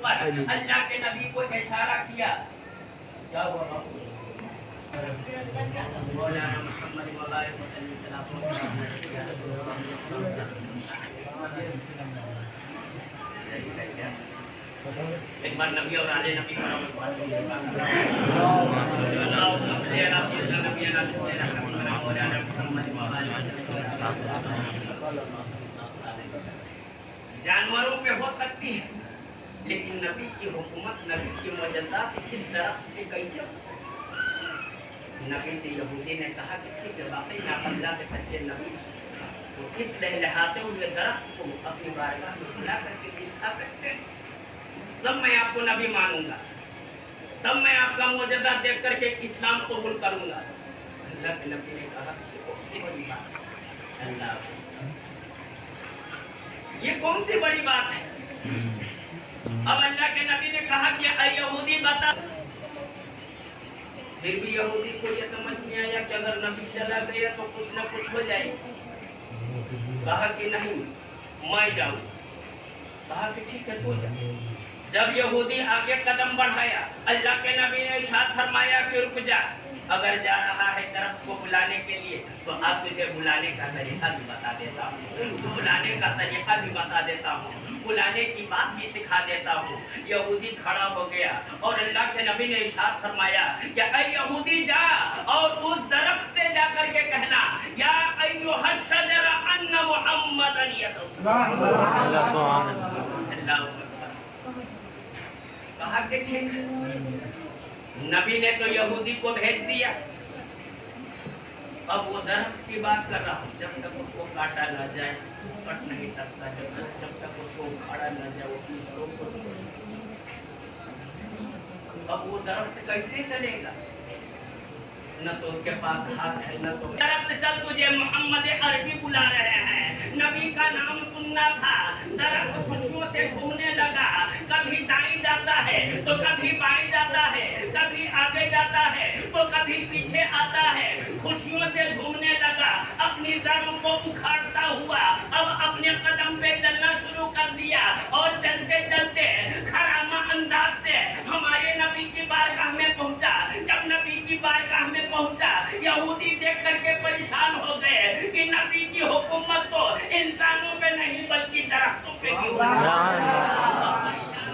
اوپر اللہ کے نبی کو اشارہ کیا، کیا ہوا باپو؟ مولانا محمد مبارک ایک بار نبی اور آلے نبی کا جانوروں پہ ہو سکتی ہے لیکن نبی کی حکومت، نبی کی معجزات کس درخت پہ کیسے ہو سکتی؟ نبی سے یہودی نے کہا کہ ٹھیک ہے واقعی آپ اللہ کے سچے نبی، تو کس لہلہاتے ہوئے درخت کو اپنی بارگاہ میں کھلا کر کے دکھا سکتے ہیں، تب میں آپ کو نبی مانوں گا، تب میں آپ کا معجزہ دیکھ کر کے اسلام قبول کروں گا۔ اللہ کے نبی نے کہا کہ اللہ یہ کون سی بڑی بات ہے؟ اب اللہ کے نبی نے کہا کہ اے یہودی بتا، پھر بھی یہودی کو یہ سمجھ نہیں آیا کہ اگر نبی چلا گیا تو کچھ نہ کچھ ہو جائے گا۔ کہا کہ نہیں میں جاؤں، کہا کہ ٹھیک ہے تو جا۔ جب یہودی آگے قدم بڑھایا اللہ کے نبی نے ارشاد فرمایا کہ رک جا، اگر جا رہا ہے درخت کو بلانے کے لیے تو اب تجھے بلانے کا طریقہ بھی بتا دیتا ہوں، بلانے کا طریقہ بھی بتا دیتا ہوں، بلانے کی بات بھی سکھا دیتا ہوں۔ یہودی کھڑا ہو گیا اور اللہ کے نبی نے ارشاد فرمایا کہ اے یہودی جا اور اس درخت سے جا کر کے کہنا یا ایھا الشجر ان محمدً یدعو اللہ، کہا کہ ٹھیک ہے۔ نبی نے تو یہودی کو بھیج دیا، اب وہ درخت کی بات کر رہا ہوں، جب تک اس کو کاٹا نہ جائے کٹ نہیں سکتا، جب تک اس کو اکھاڑا نہ جائے وہ اب وہ درخت کیسے چلے گا؟ نہ تو اس کے پاس ہاتھ ہے نہ تو درخت چل تجھے محمد عربی بلا رہے ہیں، نبی کا نام سننا تھا۔ درخت خوشیوں سے گھومنے لگا، کبھی دائیں جاتا ہے تو کبھی بائیں جاتا ہے، کبھی آگے جاتا ہے تو کبھی پیچھے آتا ہے، خوشیوں سے گھومنے لگا، اپنی جڑوں کو اکھاڑتا ہوا اب اپنے قدم پہ چلنا شروع کر دیا اور چلتے چلتے خرامہ انداز سے ہمارے نبی کی بارگاہ میں پہنچا۔ جب نبی کی بارگاہ میں پہنچا یہودی دیکھ کر کے پریشان ہو گئے کہ نبی کی حکومت تو انسانوں پہ نہیں بلکہ درختوں پہ کیوں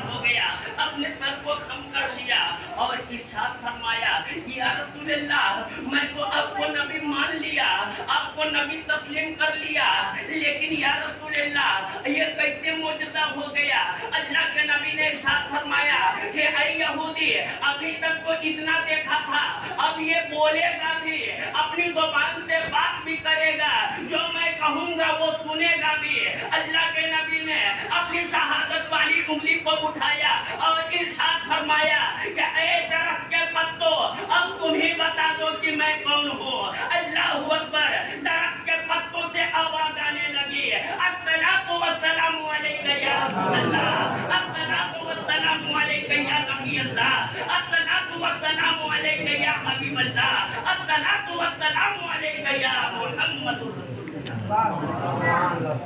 ہو گیا، اپنے سر کو خم کر لیا اور ارشاد فرمایا یا رسول اللہ میں تو آپ کو نبی مان لیا، آپ کو نبی تسلیم کر لیا، لیکن یا رسول اللہ یہ کیسے معجزہ ہو گیا؟ اللہ کے نبی نے ارشاد فرمایا کہ اے یہودی ابھی تک تو اتنا دیکھا تھا، اب یہ بولے گا بھی، اپنی زبان سے بات بھی کرے گا، جو میں کہوں گا وہ سنے گا بھی۔ اللہ کے نبی نے اپنی شہادت والی انگلی کو اٹھایا اور ارشاد فرمایا کہ اے درخت کے پتوں اب تم ہی بتا دو کہ میں کون ہوں۔ اللہ اکبر، درخت کے پتوں سے آواز آنے لگی الصلاۃ والسلام علیک یا رسول اللہ، الصلاۃ والسلام علیک یا نبی اللہ، الصلاۃ والسلام علیک یا حبیب اللہ، الصلاۃ والسلام علیک یا محمد رسول اللہ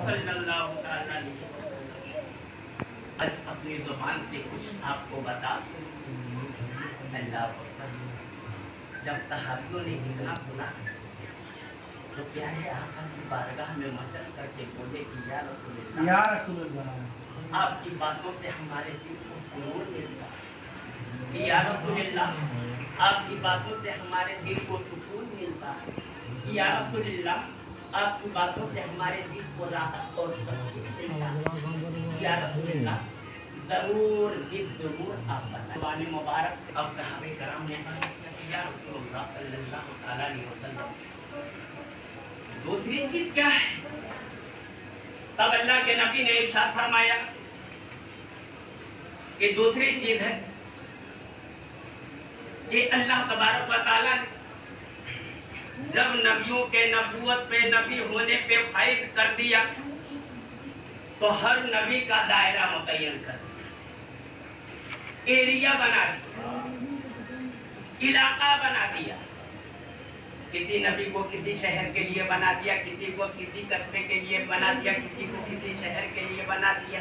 صلی اللہ علیہ وسلم۔ اپنی زبان سے کچھ آپ کو بتا اللہ اکبر۔ جب صحابیوں نے اتنا سنا تو پیارے آقا کی بارگاہ میں مچل کر کے بولے کہ یا رسول اللہ آپ کی باتوں سے ہمارے دل کو سکون ملتا ہے، یا رسول اللہ آپ کی باتوں سے ہمارے دل کو سکون ملتا ہے، یا رسول اللہ آپ کی باتوں سے ہمارے دل کو راحت اور تسکین ملتا ہے، یا رسول اللہ ضرور ضرور آپ بتائیں مبارک سے۔ اب صحابہ کرام نے کہا یا رسول اللہ صلی اللہ علیہ وسلم دوسری چیز کیا ہے؟ تب اللہ کے نبی نے ارشاد فرمایا کہ دوسری چیز ہے کہ اللہ تبارک و تعالیٰ نے جب نبیوں کے نبوت پہ نبی ہونے پہ فائز کر دیا تو ہر نبی کا دائرہ متعین کر دیا، ایریا بنا دیا، علاقہ بنا دیا۔ کسی نبی کو کسی شہر کے لیے بنا دیا، کسی کو کسی قصبے کے لیے بنا دیا، کسی کو کسی شہر کے لیے بنا دیا،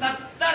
70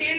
3